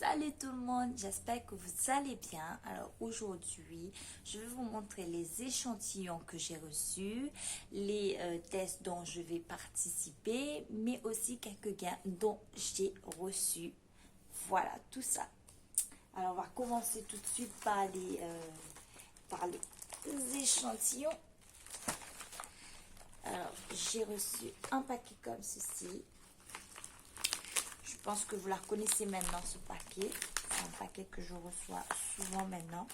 Salut tout le monde, j'espère que vous allez bien. Alors aujourd'hui, je vais vous montrer les échantillons que j'ai reçus, les tests dont je vais participer, mais aussi quelques gains dont j'ai reçu. Voilà, tout ça. Alors on va commencer tout de suite par les échantillons. Alors j'ai reçu un paquet comme ceci. Je pense que vous la connaissez maintenant, ce paquet. C'est un paquet que je reçois souvent maintenant.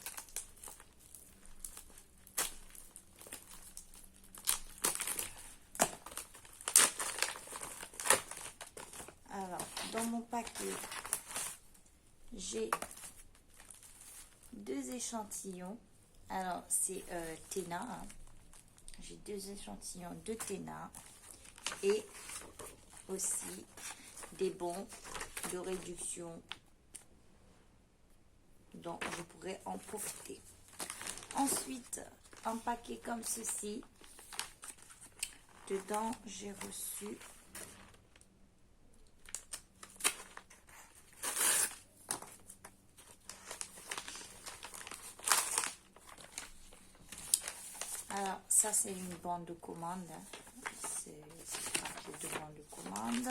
Alors, dans mon paquet, j'ai deux échantillons. Alors, c'est Téna. Hein. J'ai deux échantillons de Téna. Et aussi des bons de réduction dont je pourrais en profiter. Ensuite, un paquet comme ceci. Dedans, j'ai reçu alors ça c'est une bande de commande. C'est un paquet de bande de commande.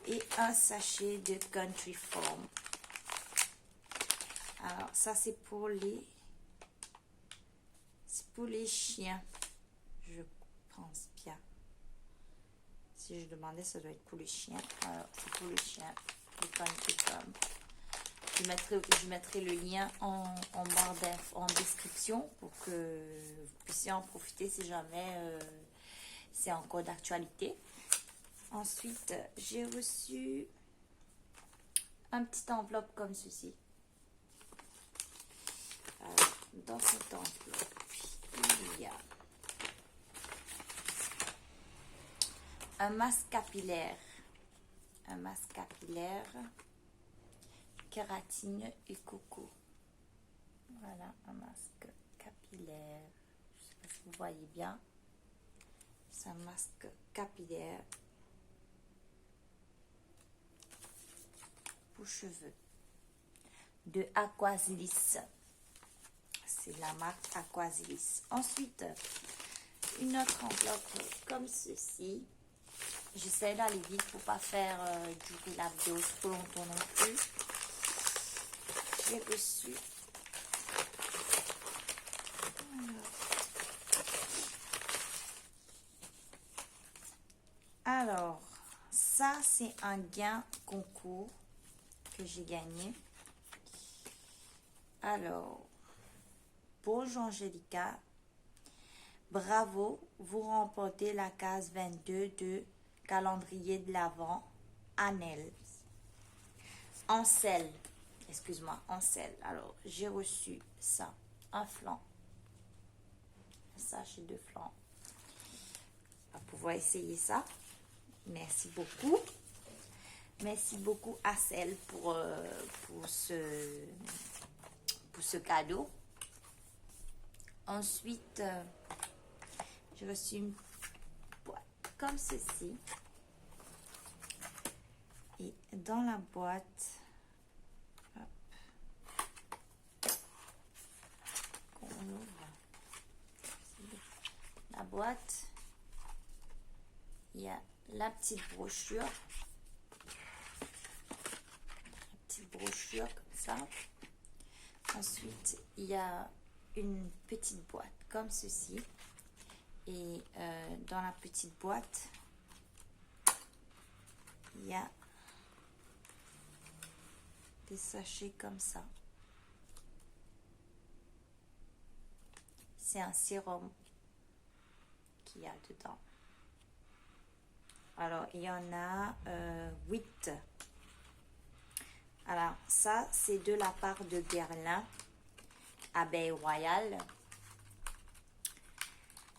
Et un sachet de Country Farm. Alors ça c'est pour les chiens, je pense bien. Si je demandais, ça doit être pour les chiens. Alors c'est pour les chiens, le Country Farm. Je mettrai le lien en barre en description pour que vous puissiez en profiter si jamais c'est encore d'actualité. Ensuite, j'ai reçu un petit enveloppe comme ceci. Alors, dans cette enveloppe, il y a un masque capillaire. Un masque capillaire, kératine et coco. Voilà, un masque capillaire. Je ne sais pas si vous voyez bien. C'est un masque capillaire pour cheveux de Aquasilis. C'est la marque Aquasilis. Ensuite, une autre enveloppe comme ceci. J'essaie d'aller vite pour pas faire durer la vidéo trop longtemps non plus. J'ai reçu alors ça c'est un gain concours que j'ai gagné. Alors, bonjour Angélica, bravo, vous remportez la case 22 de calendrier de l'Avent Annelle. Ansel, excuse-moi, Ansel. Alors, j'ai reçu ça, un flanc, un sachet de flanc. On va pouvoir essayer ça. Merci beaucoup. Merci beaucoup Ansel pour ce cadeau. Ensuite, j'ai reçu une boîte comme ceci. Et dans la boîte, hop, qu'on ouvre la boîte, il y a la petite brochure. La petite brochure comme ça. Ensuite, il y a une petite boîte comme ceci. Et dans la petite boîte, il y a des sachets comme ça. C'est un sérum qu'il y a dedans. Alors, il y en a 8. Alors, ça, c'est de la part de Berlin, Abeille Royale.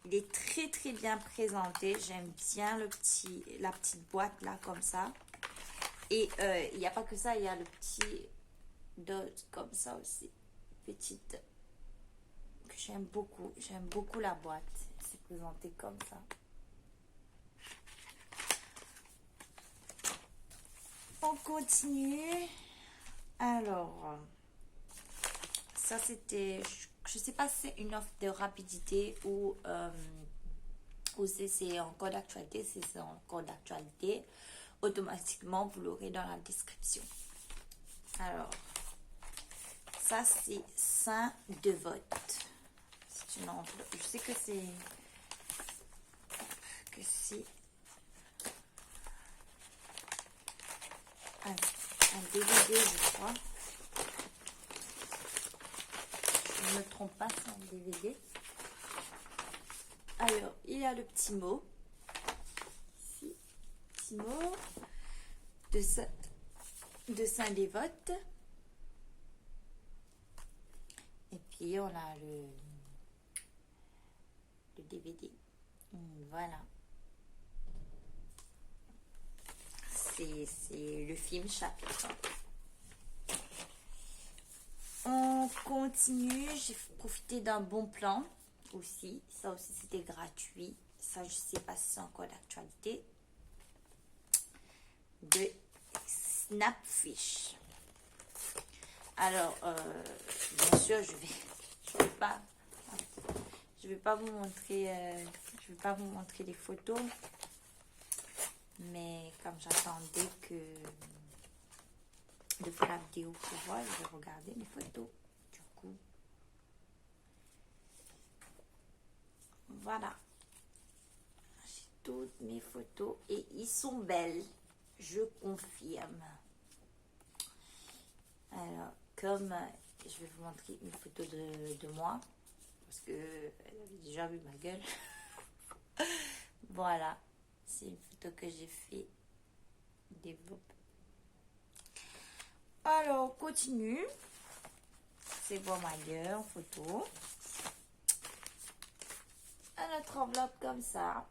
Il est très, très bien présenté. J'aime bien la petite boîte, là, comme ça. Et il n'y a pas que ça, il y a le petit dot comme ça aussi. Petite, que j'aime beaucoup. J'aime beaucoup la boîte. C'est présenté comme ça. On continue. Alors, ça c'était, je sais pas si c'est une offre de rapidité ou si c'est encore d'actualité. Si c'est encore d'actualité, automatiquement vous l'aurez dans la description. Alors, ça c'est Saint Devote. C'est une enveloppe. Je sais que c'est un DVD, je crois. Je ne me trompe pas, c'est un DVD. Alors, il y a le petit mot. Ici, petit mot de Saint Dévote. Et puis, on a le DVD. Voilà. C'est le film chapitre. On continue. J'ai profité d'un bon plan aussi. Ça aussi, c'était gratuit. Ça, je sais pas si c'est encore d'actualité. De Snapfish. Alors, bien sûr, je vais pas vous montrer, je vais pas vous montrer les photos. Mais comme j'attendais de faire la vidéo pour voir, je vais regarder les photos. Du coup, voilà. J'ai toutes mes photos et ils sont belles. Je confirme. Alors, comme je vais vous montrer une photo de moi, parce que elle avait déjà vu ma gueule. Voilà. C'est une photo que j'ai fait développer. Alors, on continue. C'est voir ma gueule en photo. Un autre enveloppe comme ça.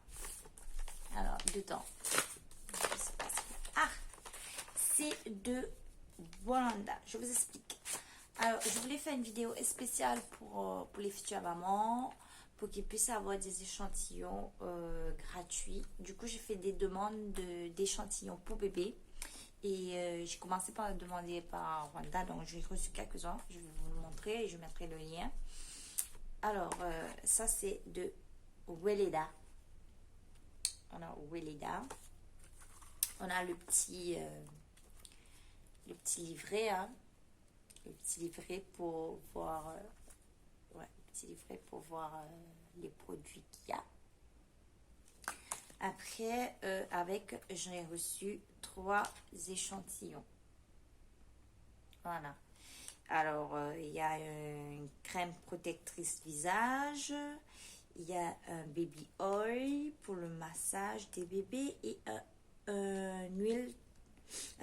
Alors, dedans. Ah, c'est de Wanda. Je vous explique. Alors, je voulais faire une vidéo spéciale pour les futures mamans, pour qu'ils puissent avoir des échantillons gratuits. Du coup, j'ai fait des demandes d'échantillons pour bébé. Et j'ai commencé par demander par Wanda, donc j'ai reçu quelques-uns. Je vais vous le montrer et je mettrai le lien. Alors, ça c'est de Weleda. On a Weleda. On a le petit livret, hein. Le petit livret pour voir, les produits qu'il y a. Après, j'ai reçu 3 échantillons. Voilà. Alors, il y a une crème protectrice visage. Il y a un baby oil pour le massage des bébés et un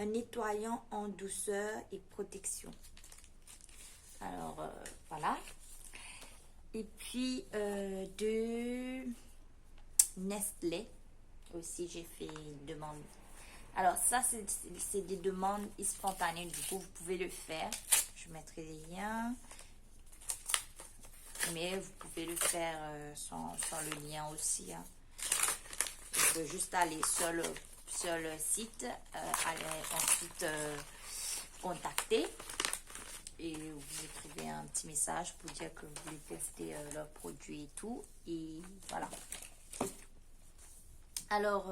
nettoyant en douceur et protection. Alors, voilà. Et puis, de Nestlé aussi, j'ai fait une demande. Alors, ça, c'est des demandes spontanées. Du coup, vous pouvez le faire. Je mettrai les liens. Mais vous pouvez le faire sans le lien aussi. Hein. Vous pouvez juste aller sur le site, aller ensuite contacter. Et vous écrivez un petit message pour dire que vous voulez tester leurs produits et tout. Et voilà. Alors,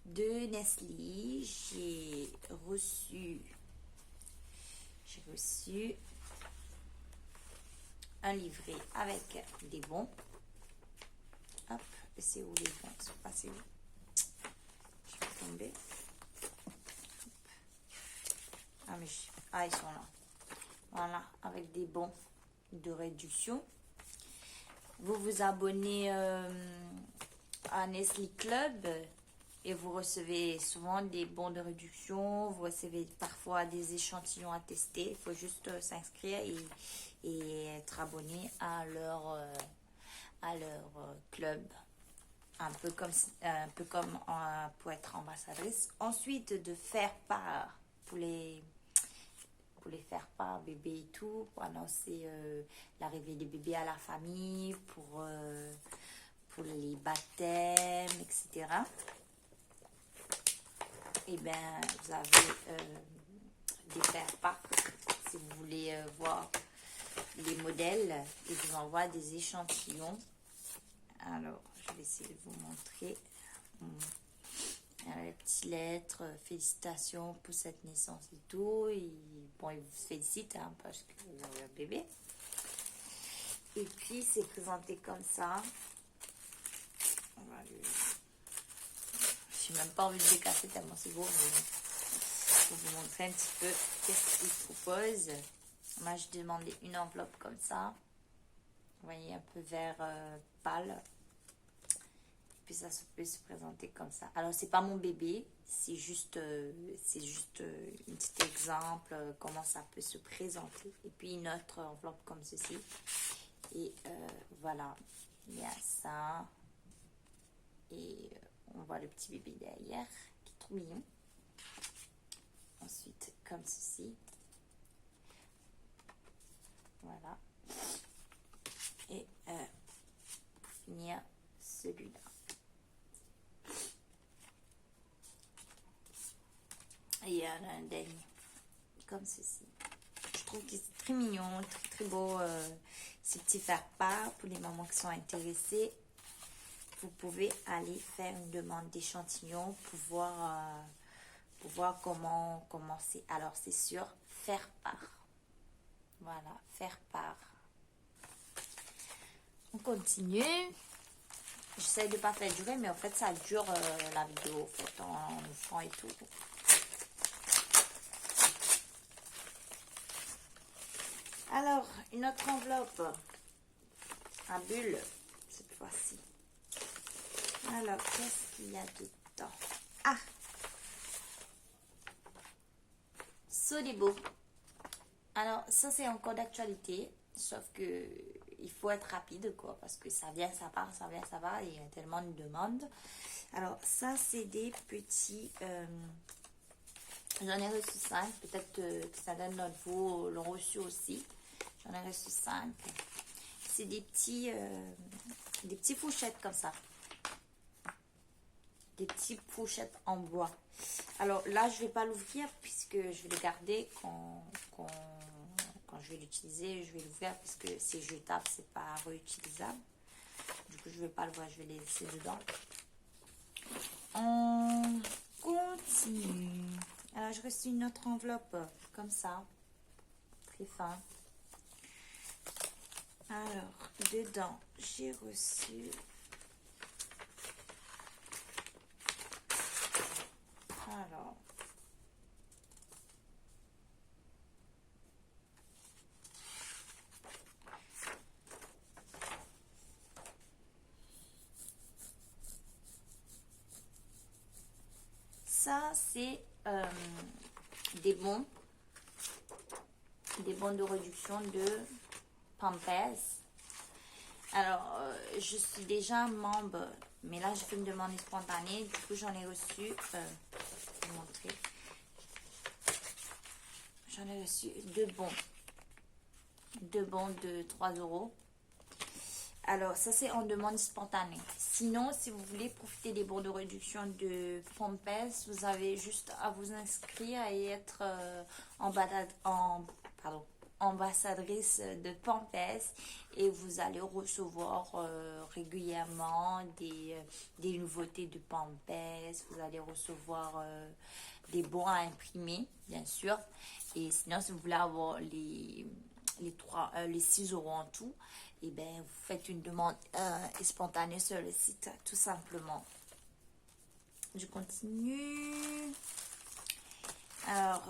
de Nestlé, j'ai reçu un livret avec des bons. Hop, c'est où les bons? Ils sont passés où? Je vais tomber. Ah, mais ils sont là. Voilà, avec des bons de réduction. Vous vous abonnez à Nestlé Club et vous recevez souvent des bons de réduction. Vous recevez parfois des échantillons à tester. Il faut juste s'inscrire et être abonné à leur club. Un peu comme pour être ambassadrice. Ensuite, de faire part pour les faire part bébé et tout, pour annoncer l'arrivée des bébés à la famille, pour les baptêmes, etc. Et bien, vous avez des faire-part. Si vous voulez voir les modèles, ils vous envoient des échantillons. Alors, je vais essayer de vous montrer. Les petites lettres, félicitations pour cette naissance et tout. Bon, ils vous félicitent hein, parce que vous avez un bébé. Et puis, c'est présenté comme ça. Je n'ai même pas envie de décasser tellement c'est beau. Pour vous montrer un petit peu qu'est-ce qu'ils proposent. Moi, je demandais une enveloppe comme ça. Vous voyez, un peu vert pâle. Puis ça se peut se présenter comme ça. Alors, c'est pas mon bébé. C'est juste un petit exemple comment ça peut se présenter. Et puis, une autre enveloppe comme ceci. Et voilà. Il y a ça. Et on voit le petit bébé derrière qui est trop mignon. Ensuite, comme ceci. Voilà. Et pour finir, celui-là. Et il y en a un dernier. Comme ceci. Je trouve que c'est très mignon, très très beau. Ces petits faire-part pour les mamans qui sont intéressées. Vous pouvez aller faire une demande d'échantillon pour voir comment c'est. Alors, c'est sur faire part. Voilà, faire part. On continue. J'essaie de ne pas faire durer, mais en fait, ça dure la vidéo, en fait, en ouvrant et tout. Alors, une autre enveloppe à bulle, cette fois-ci. Alors, qu'est-ce qu'il y a dedans? Ah! Solibo. Alors, ça, c'est encore d'actualité. Sauf que il faut être rapide, quoi. Parce que ça vient, ça part, ça vient, ça va. Et il y a tellement de demandes. Alors, ça, c'est des petits... j'en ai reçu 5. Peut-être que certains d'entre vous l'ont reçu aussi. J'en ai reçu 5. C'est des petits fourchettes comme ça. Des petites fourchettes en bois. Alors là, je ne vais pas l'ouvrir puisque je vais le garder quand je vais l'utiliser. Je vais l'ouvrir puisque c'est jetable, c'est pas réutilisable. Du coup, je ne vais pas le voir, je vais les laisser dedans. On continue. Alors, j'ai reçu une autre enveloppe comme ça. Très fin. Alors, dedans, j'ai reçu... Alors, ça c'est des bons de réduction de Pampers. Alors, je suis déjà membre, mais là j'ai fait une demande spontanée, du coup j'en ai reçu, je vais vous montrer. J'en ai reçu deux bons de 3 €. Alors, ça, c'est en demande spontanée. Sinon, si vous voulez profiter des bons de réduction de Pampers, vous avez juste à vous inscrire et être ambassadrice de Pampers. Et vous allez recevoir régulièrement des nouveautés de Pampers. Vous allez recevoir des bons à imprimer, bien sûr. Et sinon, si vous voulez avoir les 6 € en tout, et bien vous faites une demande spontanée sur le site, tout simplement. Je continue. Alors,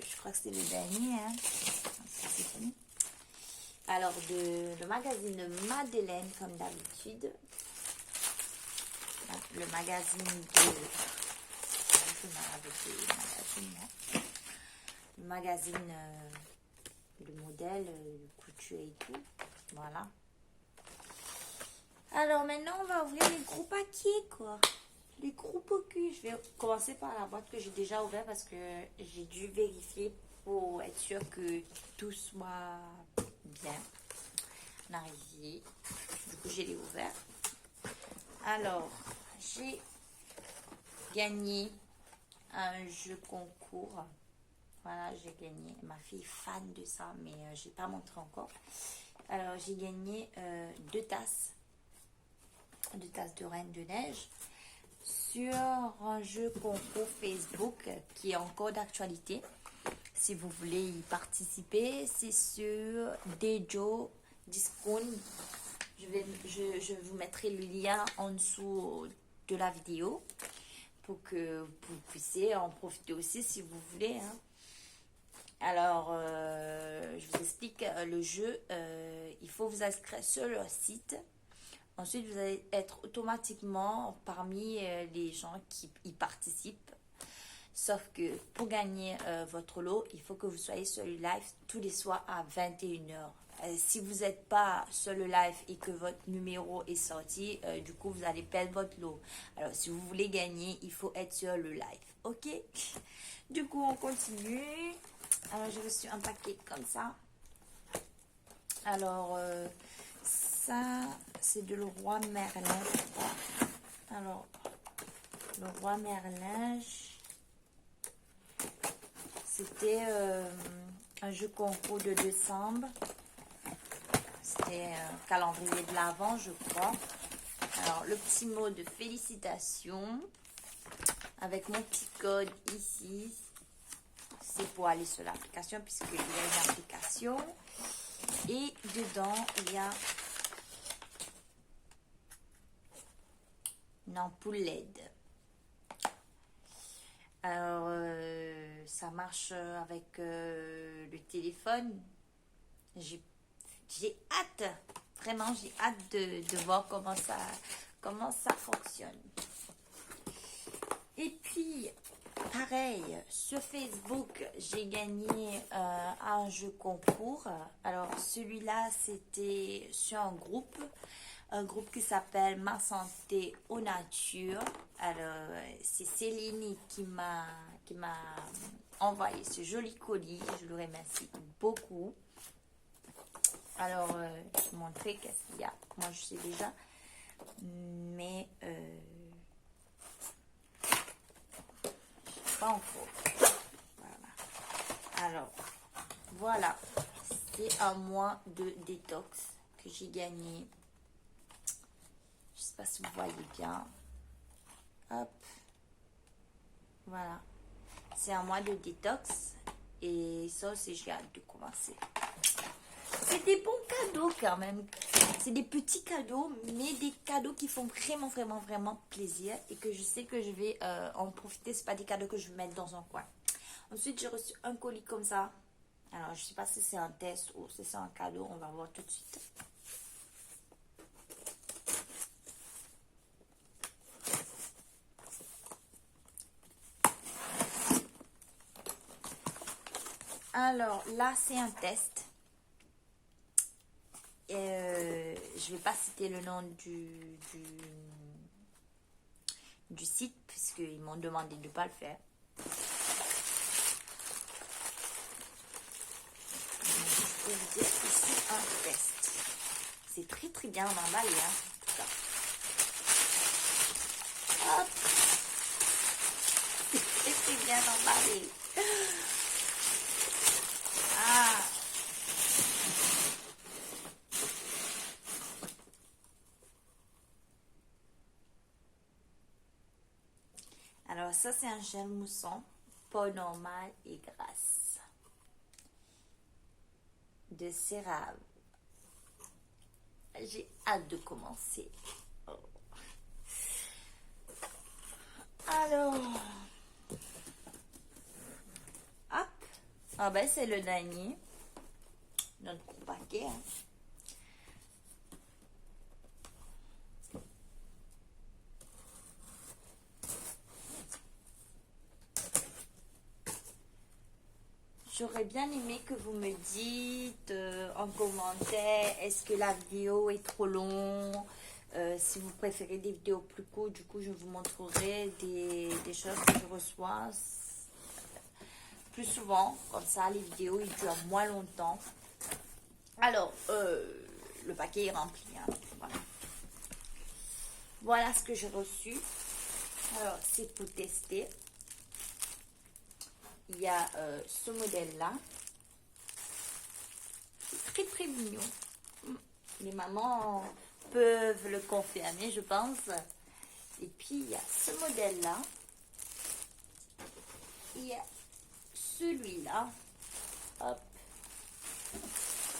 je crois que c'est le dernier, hein. C'est fini. Alors, le magazine Madeleine, comme d'habitude. Le magazine le magazine de modèle, de couture et tout. Voilà. Alors maintenant, on va ouvrir les gros paquets, quoi. Les gros paquets. Je vais commencer par la boîte que j'ai déjà ouverte parce que j'ai dû vérifier pour être sûr que tout soit bien. On a arrivé. Du coup, j'ai les ouvert. Alors, j'ai gagné un jeu concours Voilà, j'ai gagné. Ma fille est fan de ça, mais je n'ai pas montré encore. Alors, j'ai gagné 2 tasses de Reine de Neige sur un jeu concours Facebook qui est encore d'actualité. Si vous voulez y participer, c'est sur Dejo Discount. Je vous mettrai le lien en dessous de la vidéo pour que vous puissiez en profiter aussi si vous voulez. Hein. Alors, je vous explique le jeu. Il faut vous inscrire sur leur site. Ensuite, vous allez être automatiquement parmi les gens qui y participent. Sauf que pour gagner votre lot, il faut que vous soyez sur le live tous les soirs à 21h. Si vous n'êtes pas sur le live et que votre numéro est sorti, du coup, vous allez perdre votre lot. Alors, si vous voulez gagner, il faut être sur le live. Ok? Du coup, on continue. Alors, j'ai reçu un paquet comme ça. Alors, ça, c'est de le roi Merlin. Alors, le roi Merlin, c'était un jeu concours de décembre. C'était un calendrier de l'Avent, je crois. Alors, le petit mot de félicitations. Avec mon petit code ici. C'est pour aller sur l'application puisqu'il y a une application. Et dedans, il y a une ampoule LED. Alors, ça marche avec le téléphone. J'ai hâte, vraiment, j'ai hâte de voir comment ça fonctionne. Et puis, pareil, sur Facebook, j'ai gagné un jeu concours. Alors, celui-là, c'était sur un groupe qui s'appelle Ma Santé aux Nature. Alors, c'est Céline qui m'a envoyé ce joli colis. Je le remercie beaucoup. Alors, je vais vous montrer qu'est-ce qu'il y a. Moi, je sais déjà. Mais, pas encore. Voilà. Alors, voilà. C'est un mois de détox que j'ai gagné. Je sais pas si vous voyez bien. Hop. Voilà. C'est un mois de détox. Et ça aussi, j'ai hâte de commencer. C'est des bons cadeaux quand même. C'est des petits cadeaux, mais des cadeaux qui font vraiment, vraiment, vraiment plaisir. Et que je sais que je vais en profiter. Ce pas des cadeaux que je vais mettre dans un coin. Ensuite, j'ai reçu un colis comme ça. Alors, je sais pas si c'est un test ou si c'est un cadeau. On va voir tout de suite. Alors, là, c'est un test. Je ne vais pas citer le nom du site, puisqu'ils m'ont demandé de ne pas le faire. Je peux vous dire que c'est un test. C'est très très bien emballé. Hein. Hop. C'est très très bien emballé. Ah. Alors ça c'est un gel moussant, peau normale et grasse. De CeraVe. J'ai hâte de commencer. Oh. Alors. Hop. Ah ben c'est le dernier. Notre paquet. Hein. J'aurais bien aimé que vous me dites en commentaire, est-ce que la vidéo est trop longue, si vous préférez des vidéos plus courtes, du coup je vous montrerai des choses que je reçois plus souvent, comme ça les vidéos ils durent moins longtemps. Alors, le paquet est rempli, hein, voilà. Voilà ce que j'ai reçu. Alors, c'est pour tester. il y a ce modèle-là. Très très mignon. Les mamans peuvent le confirmer, je pense. Et puis, il y a ce modèle-là. Il y a celui-là. Hop.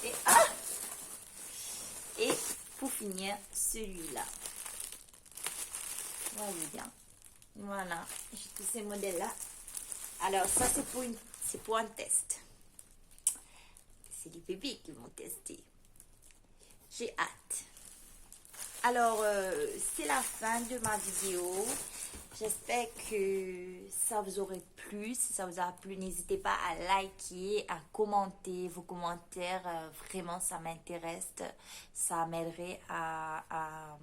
Et, et pour finir, celui-là. Voyez bien. Voilà. J'ai tous ces modèles-là. Alors, ça, c'est pour un test. C'est les bébés qui vont tester. J'ai hâte. Alors, c'est la fin de ma vidéo. J'espère que ça vous aurait plu. Si ça vous a plu, n'hésitez pas à liker, à commenter vos commentaires. Vraiment, ça m'intéresse. Ça m'aiderait à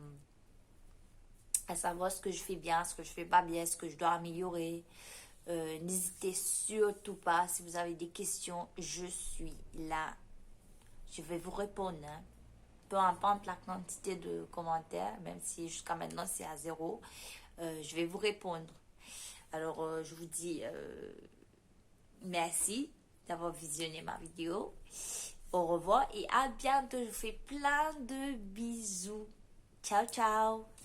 savoir ce que je fais bien, ce que je fais pas bien, ce que je dois améliorer. N'hésitez surtout pas. Si vous avez des questions, je suis là. Je vais vous répondre. Hein. Peu importe la quantité de commentaires, même si jusqu'à maintenant c'est à 0, je vais vous répondre. Alors, je vous dis merci d'avoir visionné ma vidéo. Au revoir et à bientôt. Je vous fais plein de bisous. Ciao, ciao.